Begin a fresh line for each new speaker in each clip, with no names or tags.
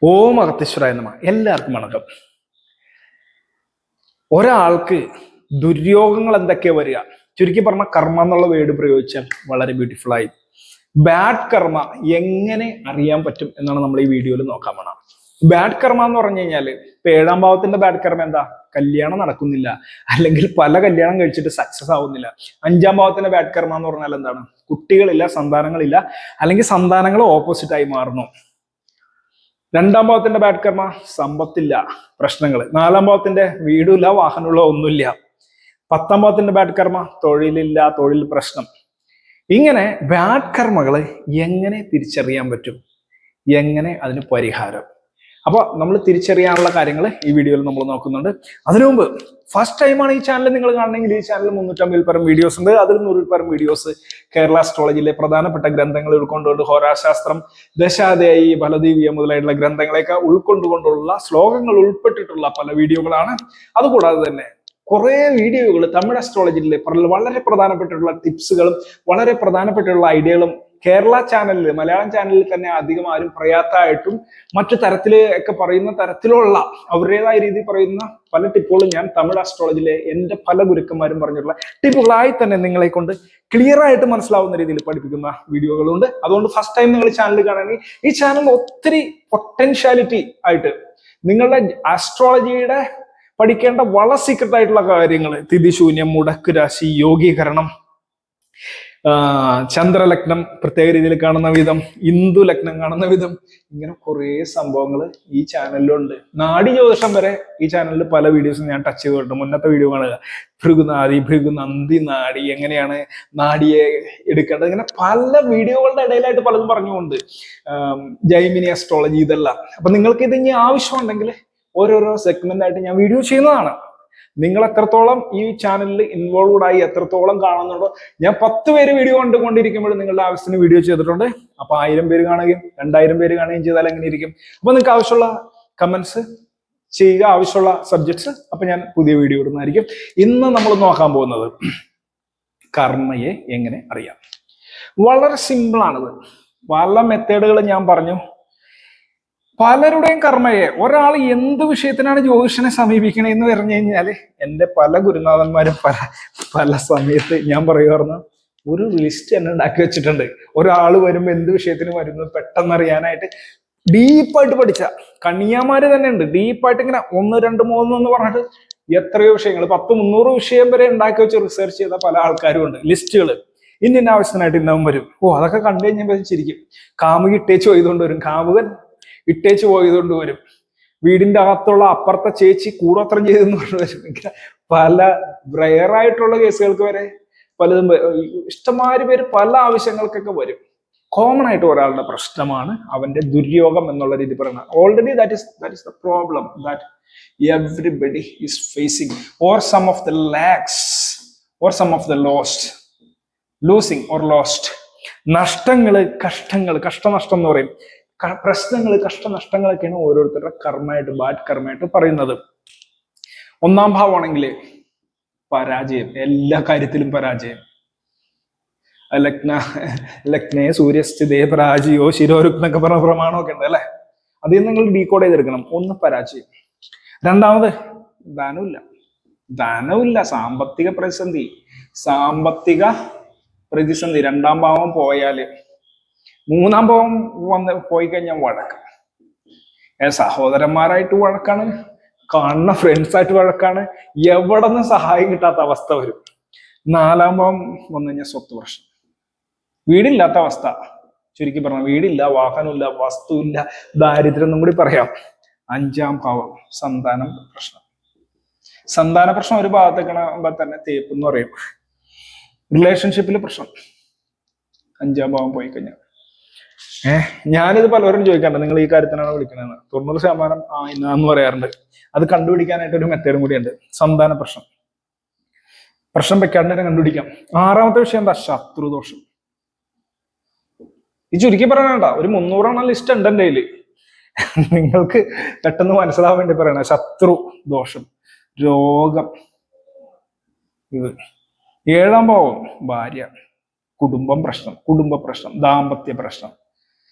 ഓം അഗത്തീശ്വരായ നമഃ. എല്ലാവർക്കും വണക്കം. ഒരാൾക്ക് ദുര്യോഗങ്ങൾ എന്തൊക്കെയാ വരിക? ചുരുക്കി പറഞ്ഞ കർമ്മ എന്നുള്ള വേർഡ് പ്രയോഗിച്ചാൽ വളരെ ബ്യൂട്ടിഫുൾ ആയി. ബാഡ് കർമ്മ എങ്ങനെ അറിയാൻ പറ്റും എന്നാണ് നമ്മൾ ഈ വീഡിയോയിൽ നോക്കാൻ പോണത്. ബാഡ് കർമ്മ എന്ന് പറഞ്ഞു കഴിഞ്ഞാല് ഇപ്പൊ 7-ാം ഭാവത്തിന്റെ ബാഡ് കർമ്മ എന്താ? കല്യാണം നടക്കുന്നില്ല, അല്ലെങ്കിൽ പല കല്യാണം കഴിച്ചിട്ട് സക്സസ് ആവുന്നില്ല. 5-ാം ഭാവത്തിന്റെ ബാഡ് കർമ്മ എന്ന് പറഞ്ഞാൽ എന്താണ്? കുട്ടികളില്ല, സന്താനങ്ങളില്ല, അല്ലെങ്കിൽ സന്താനങ്ങൾ ഓപ്പോസിറ്റ് ആയി മാറുന്നു. 2-ാം ഭാവത്തിന്റെ ബാഡ് കർമ്മ സമ്പത്തില്ല, പ്രശ്നങ്ങൾ. 4-ാം ഭാവത്തിന്റെ വീടില്ല, വാഹനമുള്ള ഒന്നുമില്ല. 10-ാം ഭാവത്തിന്റെ ബാഡ് കർമ്മ തൊഴിലില്ല, തൊഴിൽ പ്രശ്നം. ഇങ്ങനെ ബാഡ് കർമ്മകള് എങ്ങനെ തിരിച്ചറിയാൻ പറ്റും? എങ്ങനെ അതിന് പരിഹാരം? അപ്പൊ നമ്മൾ തിരിച്ചറിയാനുള്ള കാര്യങ്ങൾ ഈ വീഡിയോയിൽ നമ്മൾ നോക്കുന്നുണ്ട്. അതിനു മുമ്പ് ഫസ്റ്റ് ടൈമാണ് ഈ ചാനൽ നിങ്ങൾ കാണണമെങ്കിൽ ഈ ചാനൽ 350-ൽ പരം വീഡിയോസ് ഉണ്ട്. അതിൽ 100-ൽ പരം വീഡിയോസ് കേരള അസ്ട്രോളജിയിലെ പ്രധാനപ്പെട്ട ഗ്രന്ഥങ്ങൾ ഉൾക്കൊണ്ടുകൊണ്ട് ഹോരാശാസ്ത്രം, ദശാദേയി, ഫലദീവിയ മുതലായിട്ടുള്ള ഗ്രന്ഥങ്ങളെയൊക്കെ ഉൾക്കൊണ്ടുകൊണ്ടുള്ള ശ്ലോകങ്ങൾ ഉൾപ്പെട്ടിട്ടുള്ള പല വീഡിയോകളാണ്. അതുകൂടാതെ തന്നെ കുറെ വീഡിയോകൾ തമിഴ് അസ്ട്രോളജിയിലെ വളരെ പ്രധാനപ്പെട്ടിട്ടുള്ള ടിപ്സുകളും വളരെ പ്രധാനപ്പെട്ടുള്ള ഐഡിയകളും കേരള ചാനലിൽ, മലയാളം ചാനലിൽ തന്നെ അധികം ആരും പറയാത്തായിട്ടും മറ്റു തരത്തില് ഒക്കെ പറയുന്ന തരത്തിലുള്ള അവരുടേതായ രീതിയിൽ പറയുന്ന പല ടിപ്പുകളും ഞാൻ തമിഴ് അസ്ട്രോളജിയിലെ എൻ്റെ പല ഗുരുക്കന്മാരും പറഞ്ഞിട്ടുള്ള ടിപ്പുകളായി തന്നെ നിങ്ങളെ കൊണ്ട് ക്ലിയർ ആയിട്ട് മനസ്സിലാവുന്ന രീതിയിൽ പഠിപ്പിക്കുന്ന വീഡിയോകളുണ്ട്. അതുകൊണ്ട് ഫസ്റ്റ് ടൈം നിങ്ങൾ ചാനൽ കാണുകയാണെങ്കിൽ ഈ ചാനൽ ഒത്തിരി പൊട്ടൻഷ്യാലിറ്റി ആയിട്ട് നിങ്ങളുടെ ആസ്ട്രോളജിയുടെ പഠിക്കേണ്ട വളരെ സീക്രട്ട് ആയിട്ടുള്ള കാര്യങ്ങൾ, തിഥിശൂന്യം, മുടക്ക് രാശി, യോഗീകരണം, ചന്ദ്രലഗ്നം പ്രത്യേക രീതിയിൽ കാണുന്ന വിധം, ഇന്ദു ലഗ്നം കാണുന്ന വിധം, ഇങ്ങനെ കുറെ സംഭവങ്ങൾ ഈ ചാനലിലുണ്ട്. നാഡി ജ്യോതിഷം വരെ ഈ ചാനലിൽ പല വീഡിയോസും ഞാൻ ടച്ച് ചെയ്തിട്ടുണ്ട്. മുന്നത്തെ വീഡിയോ കാണുക, ഭൃഗുനാദി, ഭൃഗുനന്ദി നാഡി, എങ്ങനെയാണ് നാഡിയെ എടുക്കേണ്ടത്, ഇങ്ങനെ പല വീഡിയോകളുടെ ഇടയിലായിട്ട് പലതും പറഞ്ഞുകൊണ്ട് ജൈമിനി അസ്ട്രോളജി, ഇതെല്ലാം. അപ്പൊ നിങ്ങൾക്ക് ഇത് ഇനി ആവശ്യമുണ്ടെങ്കിൽ ഓരോരോ സെഗ്മെന്റ് ആയിട്ട് ഞാൻ വീഡിയോ ചെയ്യുന്നതാണ്. നിങ്ങൾ എത്രത്തോളം ഈ ചാനലിൽ ഇൻവോൾവ്ഡ് ആയി എത്രത്തോളം കാണുന്നുണ്ടോ, ഞാൻ 10 പേര് വീഡിയോ കണ്ടുകൊണ്ടിരിക്കുമ്പോൾ നിങ്ങളുടെ ആവശ്യത്തിന് വീഡിയോ ചെയ്തിട്ടുണ്ട്. അപ്പൊ 1000 പേര് കാണുകയും 2000 പേര് കാണുകയും ചെയ്താൽ എങ്ങനെ ഇരിക്കും? അപ്പൊ നിങ്ങൾക്ക് ആവശ്യമുള്ള കമന്റ്സ് ചെയ്യുക, ആവശ്യമുള്ള സബ്ജക്ട്സ്. അപ്പൊ ഞാൻ പുതിയ വീഡിയോ ഇടുന്നതായിരിക്കും. ഇന്ന് നമ്മൾ നോക്കാൻ പോകുന്നത് കർമ്മയെ എങ്ങനെ അറിയാം. വളരെ സിമ്പിൾ ആണത്. പല മെത്തേഡുകൾ ഞാൻ പറഞ്ഞു. പലരുടെയും കർമ്മയെ, ഒരാൾ എന്ത് വിഷയത്തിനാണ് ജ്യോതിഷനെ സമീപിക്കണേന്ന് പറഞ്ഞു കഴിഞ്ഞാല് എൻ്റെ പല ഗുരുനാഥന്മാരും പല സമയത്ത് ഞാൻ പറയുമായിരുന്നു, ഒരു ലിസ്റ്റ് തന്നെ ഉണ്ടാക്കി വെച്ചിട്ടുണ്ട്. ഒരാൾ വരുമ്പോ എന്ത് വിഷയത്തിന് വരുന്നു പെട്ടെന്ന് അറിയാനായിട്ട് ഡീപ്പായിട്ട് പഠിച്ച കണിയാമാര് തന്നെ ഉണ്ട്. ഡീപ്പായിട്ട് ഇങ്ങനെ 1, 2, 3 എന്ന് പറഞ്ഞിട്ട് എത്രയോ വിഷയങ്ങൾ, 100-300 വിഷയം വരെ ഉണ്ടാക്കി വെച്ച് റിസർച്ച് ചെയ്ത പല ആൾക്കാരും ഉണ്ട്. ലിസ്റ്റുകൾ ഇന്ന ആവശ്യത്തിനായിട്ട് ഇന്നവും വരും. അതൊക്കെ കണ്ടു കഴിഞ്ഞാൽ ചിരിക്കും. കാമുകി ഇട്ടേച്ച് പോയതുകൊണ്ട് വരും, കാമുകൻ ഇട്ടേച്ച് പോയതുകൊണ്ട് വരും, വീടിന്റെ അകത്തുള്ള അപ്പുറത്തെ ചേച്ചി കൂടോത്രം ചെയ്തെന്ന് പറഞ്ഞു വരും. പല റയറായിട്ടുള്ള കേസുകൾക്ക് വരെ പലതും, ഇഷ്ടംമാതിരി പേര് പല ആവശ്യങ്ങൾക്കൊക്കെ വരും. കോമൺ ആയിട്ട് ഒരാളുടെ പ്രശ്നമാണ് അവന്റെ ദുര്യോഗം എന്നുള്ള രീതി പറയുന്നത്. Already that is the problem that everybody is facing, or some of the lacks, or some of the lost, losing or lost. നഷ്ടങ്ങള്, കഷ്ടങ്ങൾ, കഷ്ടനഷ്ടം എന്ന് പറയും. പ്രശ്നങ്ങൾ, കഷ്ടനഷ്ടങ്ങളൊക്കെയാണ് ഓരോരുത്തരുടെ കർമ്മമായിട്ട്, ബാഡ് കർമ്മമായിട്ട് പറയുന്നത്. 1-ാം ഭാവമാണെങ്കിൽ പരാജയം, എല്ലാ കാര്യത്തിലും പരാജയം. ലഗ്നേ സൂര്യസ്ഥിതേ പരാജയോ ശിരോരുക്നൊക്കെ പറഞ്ഞ പ്രമാണമൊക്കെ ഉണ്ട് അല്ലെ. അതിൽ നിങ്ങൾ ഡീകോഡ് ചെയ്തെടുക്കണം. 1 പരാജയം. 2ാമത് ധനമില്ല, സാമ്പത്തിക പ്രതിസന്ധി. 2-ാം ഭാവം പോയാല് 3-ാം ഭാവം പോയി കഴിഞ്ഞാൽ വഴക്ക്, സഹോദരന്മാരായിട്ട് വഴക്കാണ്, കാണുന്ന ഫ്രണ്ട്സായിട്ട് വഴക്കാണ്, എവിടെ നിന്ന് സഹായം കിട്ടാത്ത അവസ്ഥ വരും. 4-ാം ഭാവം വന്നു കഴിഞ്ഞാൽ സ്വത്ത് പ്രശ്നം, വീടില്ലാത്ത അവസ്ഥ. ചുരുക്കി പറഞ്ഞ വീടില്ല, വാഹനമില്ല, വസ്തുവില്ല, ദാരിദ്ര്യം എന്നും കൂടി പറയാം. 5-ാം ഭാവം സന്താനം പ്രശ്നം. സന്താന പ്രശ്നം ഒരു ഭാഗത്തേക്കാണുമ്പോ തന്നെ തേപ്പ് എന്ന് പറയും. റിലേഷൻഷിപ്പിൽ പ്രശ്നം 5-ാം ഭാവം പോയി കഴിഞ്ഞാൽ. ഞാനിത് പലരും ചോദിക്കാറുണ്ട്, നിങ്ങൾ ഈ കാര്യത്തിനാണ് വിളിക്കണമെന്ന്. 90% ഇന്നാന്ന് പറയാറുണ്ട്. അത് കണ്ടുപിടിക്കാനായിട്ട് ഒരു മെത്തേഡും കൂടിയുണ്ട്. സന്താന പ്രശ്നം വെക്കാണ്ട് തന്നെ കണ്ടുപിടിക്കാം. 6-ാമത്തെ വിഷയം എന്താ? ശത്രുദോഷം. ഈ ചുരുക്കി പറയാനണ്ട, ഒരു 300 ലിസ്റ്റ് ഉണ്ട് എൻ്റെ കയ്യില്. നിങ്ങൾക്ക് പെട്ടെന്ന് മനസ്സിലാവാൻ വേണ്ടി പറയണ. ശത്രു ദോഷം, രോഗം, ഇത്. 7-ാം ഭാവം ഭാര്യ, കുടുംബ പ്രശ്നം, ദാമ്പത്യ പ്രശ്നം.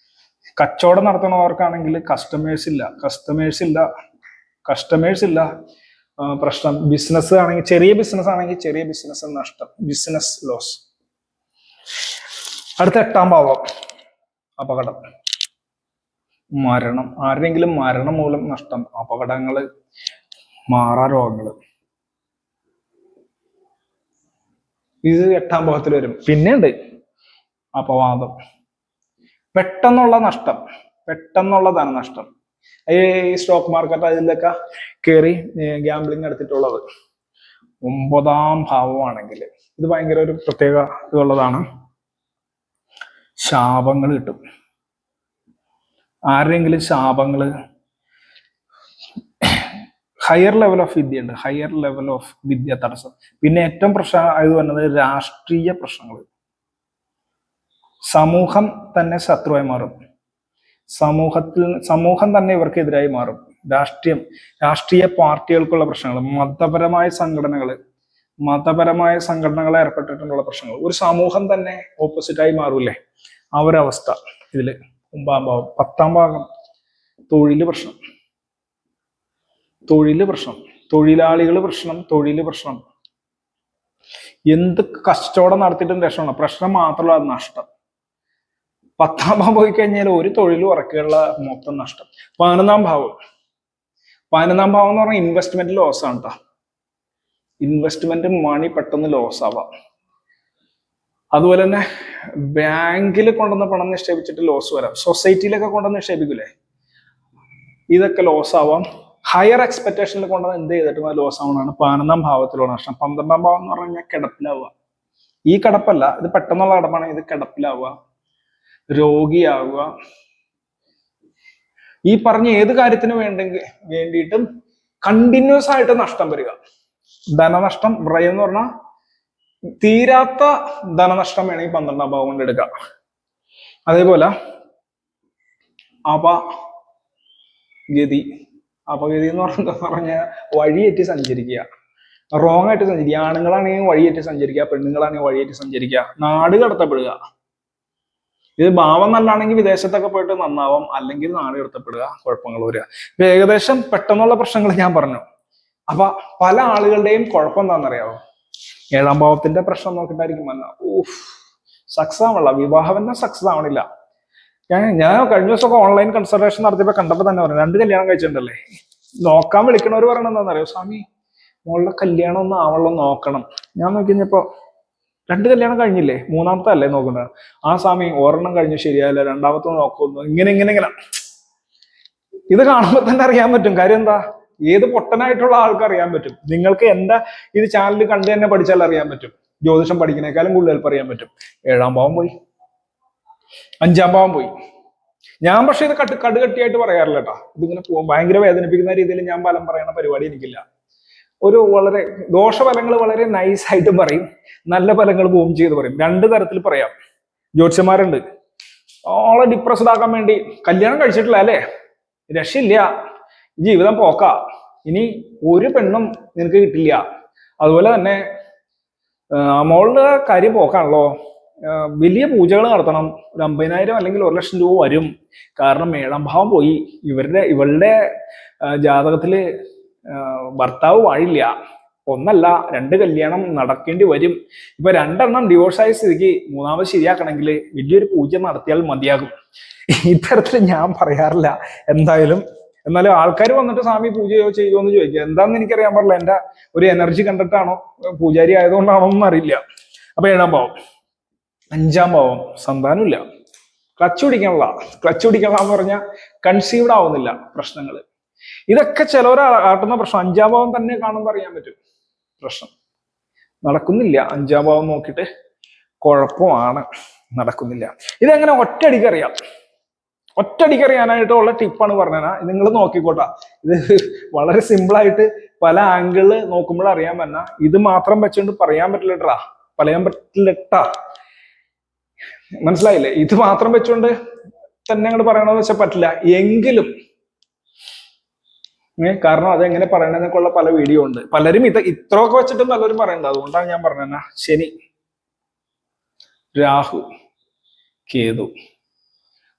കച്ചവടം നടത്തുന്നവർക്കാണെങ്കിൽ കസ്റ്റമേഴ്സ് ഇല്ല. പ്രശ്നം. ബിസിനസ് ആണെങ്കിൽ ചെറിയ ബിസിനസ് നഷ്ടം, ബിസിനസ് ലോസ്. അടുത്ത 8ാം ഭാവം അപകടം, മരണം. ആരുടെയെങ്കിലും മരണം മൂലം നഷ്ടം, അപകടങ്ങള്, മാറാരോഗങ്ങള്. ഇത് 8ാം ഭാവത്തിൽ വരും. പിന്നെയുണ്ട് അപവാദം, പെട്ടെന്നുള്ള ധനനഷ്ടം. ഈ സ്റ്റോക്ക് മാർക്കറ്റ് അതിലൊക്കെ കയറി ഗ്യാംബ്ലിങ് എടുത്തിട്ടുള്ളത്. 9ാം ഭാവമാണെങ്കിൽ ഇത് ഭയങ്കര ഒരു പ്രത്യേക ഇതുള്ളതാണ്. ശാപങ്ങൾ കിട്ടും. ആരുടെയെങ്കിലും ശാപങ്ങള്. ഹയർ ലെവൽ ഓഫ് വിദ്യ തടസ്സം. പിന്നെ ഏറ്റവും പ്രശ്നം ഇത് വരുന്നത് രാഷ്ട്രീയ പ്രശ്നങ്ങൾ. സമൂഹം തന്നെ ശത്രുവായി മാറും. സമൂഹം തന്നെ ഇവർക്കെതിരായി മാറും. രാഷ്ട്രീയ പാർട്ടികൾക്കുള്ള പ്രശ്നങ്ങൾ, മതപരമായ സംഘടനകളെ ഏർപ്പെട്ടിട്ടുള്ള പ്രശ്നങ്ങൾ. ഒരു സമൂഹം തന്നെ ഓപ്പോസിറ്റായി മാറൂലേ, ആ ഒരു അവസ്ഥ ഇതില് 9ാം ഭാവം. 10ാം ഭാഗം തൊഴില് പ്രശ്നം, തൊഴിലാളികൾ പ്രശ്നം. എന്ത് കച്ചവടം നടത്തിയിട്ടും രക്ഷമാണ്, പ്രശ്നം മാത്രമല്ല നഷ്ടം. 10ാം ഭാവം പോയി കഴിഞ്ഞാൽ ഒരു തൊഴിലും ഉറക്കെയുള്ള മൊത്തം നഷ്ടം. 11ാം ഭാവം എന്ന് പറഞ്ഞാൽ ഇൻവെസ്റ്റ്മെന്റ് ലോസ് ആണ് കേട്ടോ. ഇൻവെസ്റ്റ്മെന്റ് മണി പെട്ടെന്ന് ലോസ് ആവാം. അതുപോലെ തന്നെ ബാങ്കിൽ കൊണ്ടുവന്ന പണം നിക്ഷേപിച്ചിട്ട് ലോസ് വരാം. സൊസൈറ്റിയിലൊക്കെ കൊണ്ടുവന്ന് നിക്ഷേപിക്കൂലേ, ഇതൊക്കെ ലോസ് ആവാം. ഹയർ എക്സ്പെക്ടേഷനിൽ കൊണ്ടുവന്ന് എന്ത് ചെയ്തിട്ടും അത് ലോസ് ആവുന്നതാണ് 11ാം ഭാവത്തിലുള്ള നഷ്ടം. 12ാം ഭാവം എന്ന് പറഞ്ഞു കഴിഞ്ഞാൽ കിടപ്പിലാവുക. ഈ കിടപ്പല്ല, ഇത് പെട്ടെന്നുള്ള കിടപ്പാണ്. ഇത് കിടപ്പിലാവുക, രോഗിയാവുക. ഈ പറഞ്ഞ ഏത് കാര്യത്തിന് വേണ്ടിയിട്ടും കണ്ടിന്യൂസ് ആയിട്ട് നഷ്ടം വരിക. ധനനഷ്ടം, വ്രയം എന്ന് പറഞ്ഞാൽ തീരാത്ത ധനനഷ്ടം വേണമെങ്കിൽ 12ാം ഭാവം കൊണ്ട് എടുക്കാം. അതേപോലെ അപഗതി എന്ന് പറഞ്ഞാൽ വഴിയേറ്റി സഞ്ചരിക്കുക, റോങ് ആയിട്ട് സഞ്ചരിക്കുക. ആണുങ്ങളാണെങ്കിൽ വഴിയേറ്റി സഞ്ചരിക്കുക, പെണ്ണുങ്ങളാണെങ്കിൽ വഴിയേറ്റി സഞ്ചരിക്കുക, നാട് കടത്തപ്പെടുക. ഇത് ഭാവം നല്ലാണെങ്കിൽ വിദേശത്തൊക്കെ പോയിട്ട് നന്നാവും, അല്ലെങ്കിൽ നാട് കടത്തപ്പെടുക, കുഴപ്പങ്ങൾ വരിക. ഇപ്പൊ ഏകദേശം പെട്ടെന്നുള്ള പ്രശ്നങ്ങൾ ഞാൻ പറഞ്ഞു. അപ്പൊ പല ആളുകളുടെയും കുഴപ്പം എന്താണെന്നറിയാവോ? 7ാം ഭാവത്തിന്റെ പ്രശ്നം നോക്കിയിട്ടായിരിക്കും സക്സസ് ആവണില്ല, വിവാഹം തന്നെ സക്സസ് ആവണില്ല. ഞാൻ കഴിഞ്ഞ ദിവസമൊക്കെ ഓൺലൈൻ കൺസൾട്ടേഷൻ നടത്തിയപ്പോ കണ്ടപ്പോ തന്നെ പറഞ്ഞു, 2 കല്യാണം കഴിച്ചിട്ടുണ്ടല്ലേ. നോക്കാൻ വിളിക്കണവർ പറയണത് എന്താണെന്നറിയോ? സ്വാമി മോളുടെ കല്യാണം ഒന്ന് ആവണം നോക്കണം. ഞാൻ നോക്കി കഴിഞ്ഞപ്പോ 2 കല്യാണം കഴിഞ്ഞില്ലേ, 3ാമത്തെ അല്ലേ നോക്കുന്നത്. ആ സ്വാമി ഒരെണ്ണം കഴിഞ്ഞു ശരിയായില്ല, 2ാമത്തെ നോക്കുന്നു. ഇങ്ങനെ. ഇത് കാണുമ്പോൾ തന്നെ അറിയാൻ പറ്റും. കാര്യം എന്താ? ഏത് പൊട്ടനായിട്ടുള്ള ആൾക്ക് അറിയാൻ പറ്റും. നിങ്ങൾക്ക് എന്റെ ഇത് ചാനൽ കണ്ടു തന്നെ പഠിച്ചാൽ അറിയാൻ പറ്റും. ജ്യോതിഷം പഠിക്കുന്നേക്കാളും കൂടുതൽ അറിയാൻ പറ്റും. 7ാം ഭാവം പോയി, 5ാം ഭാവം പോയി. ഞാൻ പക്ഷെ ഇത് കടുകട്ടിയായിട്ട് പറയാറില്ല കേട്ടോ. ഇതിങ്ങനെ ഭയങ്കര വേദനിപ്പിക്കുന്ന രീതിയിൽ ഞാൻ ഫലം പറയുന്ന പരിപാടി എനിക്കില്ല. ഒരു വളരെ ദോഷഫലങ്ങൾ വളരെ നൈസായിട്ട് പറയും, നല്ല ഫലങ്ങൾ ബൂം ചെയ്ത് പറയും. 2 തരത്തിൽ പറയാം. ജ്യോത്സ്യന്മാരുണ്ട്, ഓളെ ഡിപ്രസ്ഡ് ആക്കാൻ വേണ്ടി കല്യാണം കഴിച്ചിട്ടില്ല അല്ലേ, രക്ഷയില്ല, ജീവിതം പോക്കാ, ഇനി ഒരു പെണ്ണും നിനക്ക് കിട്ടില്ല. അതുപോലെ തന്നെ മോളുടെ കാര്യം പോക്കാണല്ലോ, വലിയ പൂജകൾ നടത്തണം, ഒരു 50,000 അല്ലെങ്കിൽ 1,00,000 രൂപ വരും. കാരണം 7ാം ഭാവം പോയി. ഇവളുടെ ജാതകത്തില് ഭർത്താവ് വാഴില്ല. 1 അല്ല 2 കല്യാണം നടക്കേണ്ടി വരും. ഇപ്പൊ 2 ഡിവോഴ്സായ സ്ഥിതിക്ക് 3ാമത് ശരിയാക്കണമെങ്കിൽ വലിയൊരു പൂജ നടത്തിയാൽ മതിയാകും. ഇത്തരത്തിൽ ഞാൻ പറയാറില്ല എന്തായാലും. എന്നാലും ആൾക്കാർ വന്നിട്ട് സ്വാമി പൂജയോ ചെയ്യുമോ എന്ന് ചോദിക്കുക. എന്താണെന്ന് എനിക്കറിയാൻ പാടില്ല. എന്റെ ഒരു എനർജി കണ്ടിട്ടാണോ പൂജാരി ആയതുകൊണ്ടാണോ എന്ന് അറിയില്ല. അപ്പൊ 7ാം ഭാവം. 5ാം ഭാവം സന്താനമില്ല, ക്ലച്ച് പിടിക്കണല്ല എന്ന് പറഞ്ഞാൽ കൺസീവ്ഡ് ആവുന്നില്ല, പ്രശ്നങ്ങൾ. ഇതൊക്കെ ചിലവർ ആട്ടുന്ന പ്രശ്നം. 5ാം ഭാവം തന്നെ കാണുമ്പോൾ അറിയാൻ പറ്റും പ്രശ്നം നടക്കുന്നില്ല. 5ാം ഭാവം നോക്കിയിട്ട് കുഴപ്പമാണ്, നടക്കുന്നില്ല. ഇതെങ്ങനെ ഒറ്റയടിക്ക് അറിയാനായിട്ടുള്ള ടിപ്പാണ് പറഞ്ഞാ. നിങ്ങൾ നോക്കിക്കോട്ടാ. ഇത് വളരെ സിമ്പിൾ ആയിട്ട് പല ആംഗിളില് നോക്കുമ്പോൾ അറിയാൻ പറ്റുന്ന. ഇത് മാത്രം വെച്ചുകൊണ്ട് പറയാൻ പറ്റില്ലട്ടാ. മനസ്സിലായില്ലേ? ഇത് മാത്രം വെച്ചുകൊണ്ട് തന്നെ അങ്ങോട്ട് പറയണമെന്ന് വെച്ചാൽ പറ്റില്ല. എങ്കിലും കാരണം അതെങ്ങനെ പറയണെന്നൊക്കെയുള്ള പല വീഡിയോ ഉണ്ട്. പലരും ഇത്രയൊക്കെ വെച്ചിട്ടും പലരും പറയണ്ട. അതുകൊണ്ടാണ് ഞാൻ പറഞ്ഞ ശനി, രാഹു, കേതു,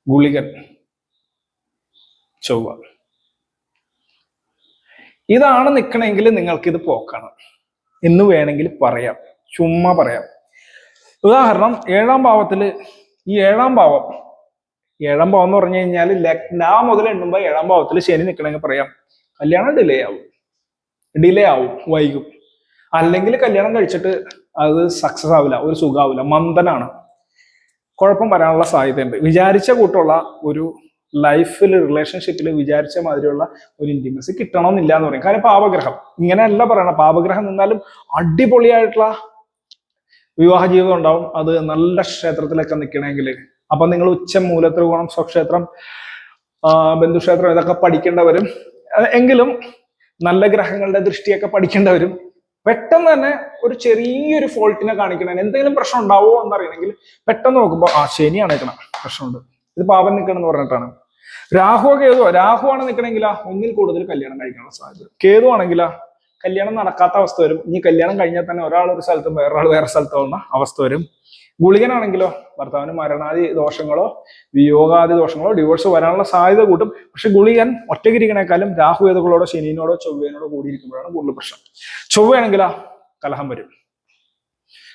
ഗുളികൻ, ചൊവ്വ. ഇതാണ് നിൽക്കണമെങ്കിൽ നിങ്ങൾക്കിത് പോക്കാണ് എന്ന് വേണമെങ്കിൽ പറയാം, ചുമ്മാ പറയാം. ഉദാഹരണം, ഏഴാം ഭാവത്തില് ഈ ഏഴാം ഭാവം എന്ന് പറഞ്ഞു കഴിഞ്ഞാൽ ലഗ്ന മുതൽ എണ്ണുമ്പോൾ ഏഴാം ഭാവത്തിൽ ശനി നിൽക്കണമെങ്കിൽ പറയാം കല്യാണം ഡിലേ ആവും, വൈകും. അല്ലെങ്കിൽ കല്യാണം കഴിച്ചിട്ട് അത് സക്സസ് ആവില്ല, ഒരു സുഖാവില്ല, മന്ദനാണ്, കുഴപ്പം വരാനുള്ള സാധ്യതയുണ്ട്. വിചാരിച്ച കൂട്ടുള്ള ഒരു ലൈഫിൽ റിലേഷൻഷിപ്പിൽ വിചാരിച്ച മാതിരിയുള്ള ഒരു ഇന്റിമസി കിട്ടണമെന്നില്ല എന്ന് പറയും. കാരണം പാപഗ്രഹം ഇങ്ങനെയല്ല പറയണം. പാപഗ്രഹം നിന്നാലും അടിപൊളിയായിട്ടുള്ള വിവാഹ ജീവിതം ഉണ്ടാവും. അത് നല്ല ക്ഷേത്രത്തിലൊക്കെ നിൽക്കണമെങ്കിൽ. അപ്പൊ നിങ്ങൾ ഉച്ചം, മൂലത്രികോണം, സ്വക്ഷേത്രം, ബന്ധുക്ഷേത്രം ഇതൊക്കെ പഠിക്കേണ്ടവരും, എങ്കിലും നല്ല ഗ്രഹങ്ങളുടെ ദൃഷ്ടിയൊക്കെ പഠിക്കേണ്ടവരും പെട്ടെന്ന് തന്നെ ഒരു ചെറിയൊരു ഫോൾട്ടിനെ കാണിക്കണേ, എന്തെങ്കിലും പ്രശ്നം ഉണ്ടാവോ എന്നറിയണമെങ്കിൽ പെട്ടെന്ന് നോക്കുമ്പോൾ ശനിയാണ് നിൽക്കണം, പ്രശ്നമുണ്ട്, ഇത് പാപം നിൽക്കണം എന്ന് പറഞ്ഞിട്ടാണ്. രാഹു ആണ് നിൽക്കണമെങ്കിലാ ഒന്നിൽ കൂടുതൽ കല്യാണം കഴിക്കാനുള്ള സാധ്യത. കേതു ആണെങ്കിലാ കല്യാണം നടക്കാത്ത അവസ്ഥ വരും. ഇനി കല്യാണം കഴിഞ്ഞാൽ തന്നെ ഒരാൾ ഒരു സ്ഥലത്തും വേറൊരാൾ വേറെ സ്ഥലത്താവുന്ന അവസ്ഥ വരും. ഗുളികനാണെങ്കിലോ ഭർത്താവിന് മരണാദി ദോഷങ്ങളോ വിയോഗാദി ദോഷങ്ങളോ ഡിവോഴ്സ് വരാനുള്ള സാധ്യത കൂട്ടും. പക്ഷെ ഗുളികൻ ഒറ്റയ്ക്കിരിക്കണേക്കാളും രാഹുവേതുകളോടോ ശനിയോടോ ചൊവ്വേനോടോ കൂടിയിരിക്കുമ്പോഴാണ് കൂടുതൽ പ്രശ്നം. ചൊവ്വയാണെങ്കിലാ കലഹം വരും.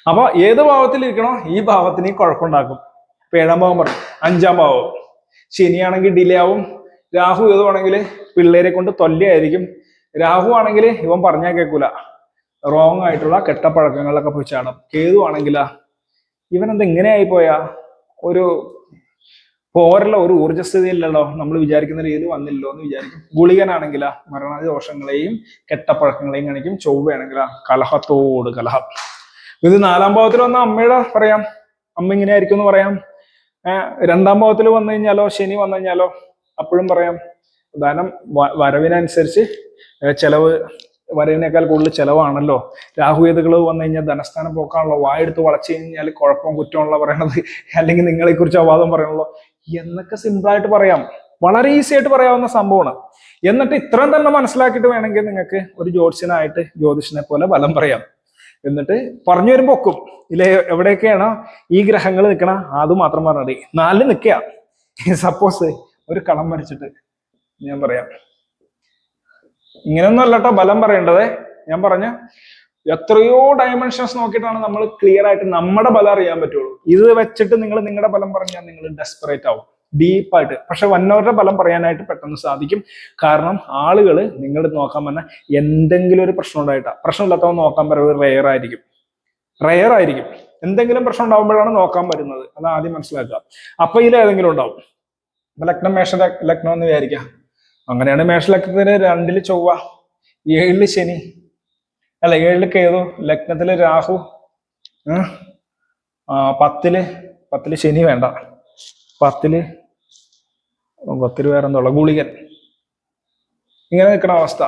അപ്പൊ ഏത് ഭാവത്തിലിരിക്കണോ ഈ ഭാവത്തിന് കുഴപ്പമുണ്ടാക്കും. ഇപ്പൊ ഏഴാം ഭാവം പറഞ്ഞു. അഞ്ചാം ഭാവം ശനിയാണെങ്കിൽ ഡിലേ ആവും. രാഹു ഏതുവാണെങ്കിൽ പിള്ളേരെ കൊണ്ട് തൊല്ലയായിരിക്കും. രാഹു ആണെങ്കിൽ ഇവൻ പറഞ്ഞാൽ കേൾക്കൂല, റോങ് ആയിട്ടുള്ള കെട്ടപ്പഴക്കങ്ങളിലൊക്കെ പോയി ചാടും. കേതു ആണെങ്കിലാ ഇവനെന്താ ഇങ്ങനെയായി പോയാ, ഒരു പോരല്ലോ, ഒരു ഊർജ്ജസ്ഥിതിയില്ലല്ലോ, നമ്മൾ വിചാരിക്കുന്ന രീതിയിൽ വന്നില്ലല്ലോ എന്ന് വിചാരിക്കും. ഗുളികനാണെങ്കിലാ മരണാദി ദോഷങ്ങളെയും കെട്ടപ്പഴക്കങ്ങളെയും കാണിക്കും. ചൊവ്വയാണെങ്കിലാ കലഹത്തോട് കലഹം. ഇത് നാലാം ഭാവത്തിൽ വന്ന അമ്മയുടെ പറയാം, അമ്മ ഇങ്ങനെ ആയിരിക്കും എന്ന് പറയാം. രണ്ടാം ഭാവത്തിൽ വന്നു കഴിഞ്ഞാലോ ശനി വന്നു കഴിഞ്ഞാലോ അപ്പോഴും പറയാം ധനം വരവിനനുസരിച്ച് ചെലവ്, വരവിനേക്കാൾ കൂടുതൽ ചെലവാണല്ലോ. രാഹുവേതുകൾ വന്നു കഴിഞ്ഞാൽ ധനസ്ഥാനം പോക്കാണല്ലോ, വായെടുത്ത് വളച്ചു കഴിഞ്ഞാൽ കുഴപ്പം കുറ്റമുള്ള പറയണത്, അല്ലെങ്കിൽ നിങ്ങളെ കുറിച്ച് അവാദം പറയണല്ലോ എന്നൊക്കെ സിമ്പിളായിട്ട് പറയാം. വളരെ ഈസി ആയിട്ട് പറയാവുന്ന സംഭവമാണ്. എന്നിട്ട് ഇത്രയും തന്നെ മനസ്സിലാക്കിയിട്ട് വേണമെങ്കിൽ നിങ്ങൾക്ക് ഒരു ജ്യോതിഷനെ പോലെ ബലം പറയാം. എന്നിട്ട് പറഞ്ഞു വരുമ്പോ ഒക്കും ഇല്ലേ, എവിടെയൊക്കെയാണോ ഈ ഗ്രഹങ്ങൾ നിൽക്കണ അത് മാത്രം പറഞ്ഞാൽ മതി. 4 നിൽക്കുക. സപ്പോസ് ഒരു കളം വരച്ചിട്ട് ഞാൻ പറയാം, ഇങ്ങനെയൊന്നും അല്ലട്ടോ ബലം പറയേണ്ടത്. ഞാൻ പറഞ്ഞ എത്രയോ ഡയമെൻഷൻസ് നോക്കിയിട്ടാണ് നമ്മൾ ക്ലിയർ ആയിട്ട് നമ്മുടെ ബലം അറിയാൻ പറ്റുള്ളൂ. ഇത് വെച്ചിട്ട് നിങ്ങൾ നിങ്ങളുടെ ബലം പറഞ്ഞാൽ നിങ്ങൾ ഡെസ്പറേറ്റ് ആവും ഡീപ്പായിട്ട്. പക്ഷെ വന്നവരുടെ ബലം പറയാനായിട്ട് പെട്ടെന്ന് സാധിക്കും. കാരണം ആളുകൾ നിങ്ങളുടെ നോക്കാൻ പറഞ്ഞാൽ എന്തെങ്കിലും ഒരു പ്രശ്നം ഉണ്ടായിട്ടാ. പ്രശ്നമില്ലാത്തവൻ നോക്കാൻ പറയുന്നത് റെയർ ആയിരിക്കും. എന്തെങ്കിലും പ്രശ്നം ഉണ്ടാകുമ്പോഴാണ് നോക്കാൻ വരുന്നത്. അത് ആദ്യം മനസ്സിലാക്കുക. അപ്പൊ ഇതിൽ ഏതെങ്കിലും ഉണ്ടാവും. ലഗ്നം മേഷ ലഗ്നം എന്ന് വിചാരിക്കാം. അങ്ങനെയാണ് മേഷലഗ്നത്തിന് 2 ചൊവ്വ, 7 ശനി, അല്ല 7 കേതു, ലഗ്നത്തില് രാഹു, 10 ശനി വേണ്ട, 10 വേറെ എന്താ ഗുളികൻ, ഇങ്ങനെ നിൽക്കുന്ന അവസ്ഥ.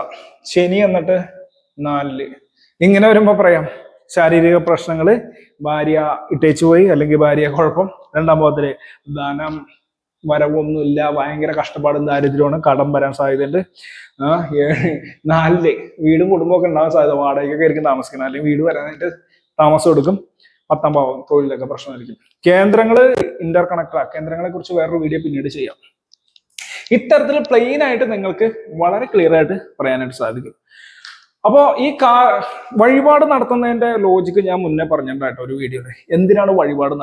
ശനി എന്നിട്ട് 4 ഇങ്ങനെ വരുമ്പോ പറയാം ശാരീരിക പ്രശ്നങ്ങള്, ഭാര്യ ഇട്ടേച്ചു പോയി അല്ലെങ്കിൽ ഭാര്യ കുഴപ്പം. രണ്ടാം ഭാവത്തില് ധനം വരവൊന്നുമില്ല, ഭയങ്കര കഷ്ടപ്പാടും ദാരിദ്ര്യമാണ്, കടം വരാൻ സാധ്യതയുണ്ട്. 4 വീടും കുടുംബമൊക്കെ ഉണ്ടാകാൻ സാധ്യത, വാടകയ്ക്കൊക്കെ ആയിരിക്കും താമസിക്കുന്നത്, അല്ലെങ്കിൽ വീട് വരാനായിട്ട് താമസം എടുക്കും. 10ാം ഭാവം തൊഴിലൊക്കെ പ്രശ്നമായിരിക്കും. കേന്ദ്രങ്ങള് ഇന്റർ കണക്ടറാ. കേന്ദ്രങ്ങളെ കുറിച്ച് വേറൊരു വീഡിയോ പിന്നീട് ചെയ്യാം. ഇത്തരത്തിൽ പ്ലെയിൻ ആയിട്ട് നിങ്ങൾക്ക് വളരെ ക്ലിയർ ആയിട്ട് പറയാനായിട്ട് സാധിക്കും. അപ്പോ ഈ വഴിപാട് നടത്തുന്നതിന്റെ ലോജിക്ക് ഞാൻ മുന്നേ പറഞ്ഞിട്ടുണ്ടായിട്ടോ ഒരു വീഡിയോയിൽ. എന്തിനാണ് വഴിപാട്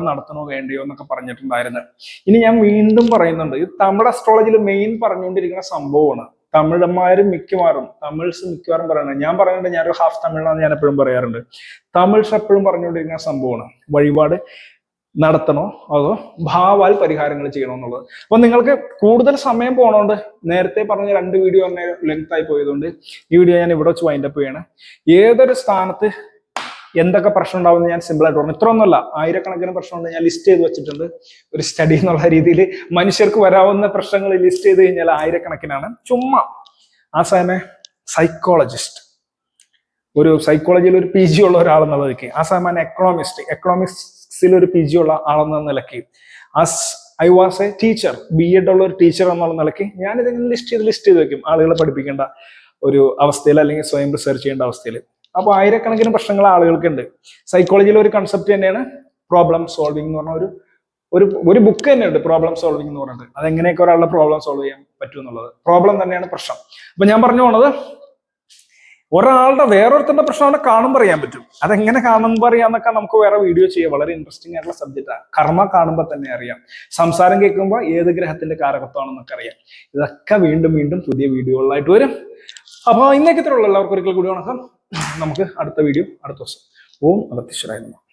നടത്തണോ വേണ്ടയോ എന്നൊക്കെ പറഞ്ഞിട്ടുണ്ടായിരുന്നു. ഇനി ഞാൻ വീണ്ടും പറയുന്നുണ്ട്, ഇത് തമിഴ് അസ്ട്രോളജിയിൽ മെയിൻ പറഞ്ഞുകൊണ്ടിരിക്കുന്ന സംഭവമാണ്. തമിഴന്മാരും മിക്കവാറും പറയുന്നത്, ഞാൻ പറയുന്നുണ്ട്, ഞാനൊരു ഹാഫ് തമിഴാണെന്ന് ഞാൻ എപ്പോഴും പറയാറുണ്ട്. തമിഴ്സ് എപ്പോഴും പറഞ്ഞുകൊണ്ടിരിക്കുന്ന സംഭവമാണ് വഴിപാട് നടത്തണോ അതോ ഭാവാൽ പരിഹാരങ്ങൾ ചെയ്യണോ എന്നുള്ളത്. അപ്പൊ നിങ്ങൾക്ക് കൂടുതൽ സമയം പോണോണ്ട് നേരത്തെ പറഞ്ഞ 2 വീഡിയോ തന്നെ ലെങ്ത് ആയി പോയതുകൊണ്ട് ഈ വീഡിയോ ഞാൻ ഇവിടെ വെച്ച് വൈൻഡപ്പ് ചെയ്യണം. ഏതൊരു സ്ഥാനത്ത് എന്തൊക്കെ പ്രശ്നം ഉണ്ടാവും ഞാൻ സിമ്പിൾ ആയിട്ട് പറഞ്ഞു. ഇത്രയൊന്നുമല്ല, ആയിരക്കണക്കിന് പ്രശ്നമുണ്ട് ഞാൻ ലിസ്റ്റ് ചെയ്ത് വെച്ചിട്ടുണ്ട്. ഒരു സ്റ്റഡി എന്നുള്ള രീതിയിൽ മനുഷ്യർക്ക് വരാവുന്ന പ്രശ്നങ്ങൾ ലിസ്റ്റ് ചെയ്ത് കഴിഞ്ഞാൽ ആയിരക്കണക്കിനാണ്. ചുമ്മാ ആ സമയം ഒരു സൈക്കോളജിയിൽ ഒരു PG ഉള്ള ഒരാളെന്നുള്ള നിലയ്ക്ക്, ആ സമയം എക്കണോമിക്സിൽ ഒരു PG ഉള്ള ആളെന്ന നിലയ്ക്ക്, I was A teacher, BEd ഉള്ള ഒരു ടീച്ചർ എന്നുള്ള നിലയ്ക്ക് ഞാൻ ഇതെങ്കിലും ലിസ്റ്റ് ചെയ്ത് വെക്കും, ആളുകളെ പഠിപ്പിക്കേണ്ട ഒരു അവസ്ഥയിൽ അല്ലെങ്കിൽ സ്വയം റിസർച്ച് ചെയ്യേണ്ട അവസ്ഥയിൽ. അപ്പൊ ആയിരക്കണക്കിന് പ്രശ്നങ്ങൾ ആളുകൾക്കുണ്ട്. സൈക്കോളജിയിലെ ഒരു കൺസെപ്റ്റ് തന്നെയാണ് പ്രോബ്ലം സോൾവിംഗ് എന്ന് പറഞ്ഞ ഒരു ഒരു ബുക്ക് തന്നെയുണ്ട് പ്രോബ്ലം സോൾവിംഗ് എന്ന് പറഞ്ഞിട്ട്. അതെങ്ങനെയൊക്കെ ഒരാളുടെ പ്രോബ്ലം സോൾവ് ചെയ്യാൻ പറ്റും എന്നുള്ളത്. പ്രോബ്ലം തന്നെയാണ് പ്രശ്നം. അപ്പൊ ഞാൻ പറഞ്ഞു പോണത്, ഒരാളുടെ വേറൊരുത്തരുടെ പ്രശ്നം അവിടെ കാണുമ്പോൾ അറിയാൻ പറ്റും. അതെങ്ങനെ കാണുമ്പോൾ അറിയാന്നൊക്കെ നമുക്ക് വേറെ വീഡിയോ ചെയ്യാം. വളരെ ഇൻട്രസ്റ്റിംഗ് ആയിട്ടുള്ള സബ്ജക്റ്റാണ്. കർമ്മ കാണുമ്പോൾ തന്നെ അറിയാം. സംസാരം കേൾക്കുമ്പോൾ ഏത് ഗ്രഹത്തിന്റെ കാരകത്വമാണെന്നൊക്കെ അറിയാം. ഇതൊക്കെ വീണ്ടും വീണ്ടും പുതിയ വീഡിയോകളായിട്ട് വരും. അപ്പോൾ ഇന്നേക്ക് ഇത്രയുള്ള എല്ലാവർക്കും ഒരിക്കൽ കൂടി വണക്കം. നമുക്ക് അടുത്ത വീഡിയോ അടുത്ത ദിവസം. ഓം അഗസ്തീശ്വരായ നമഃ.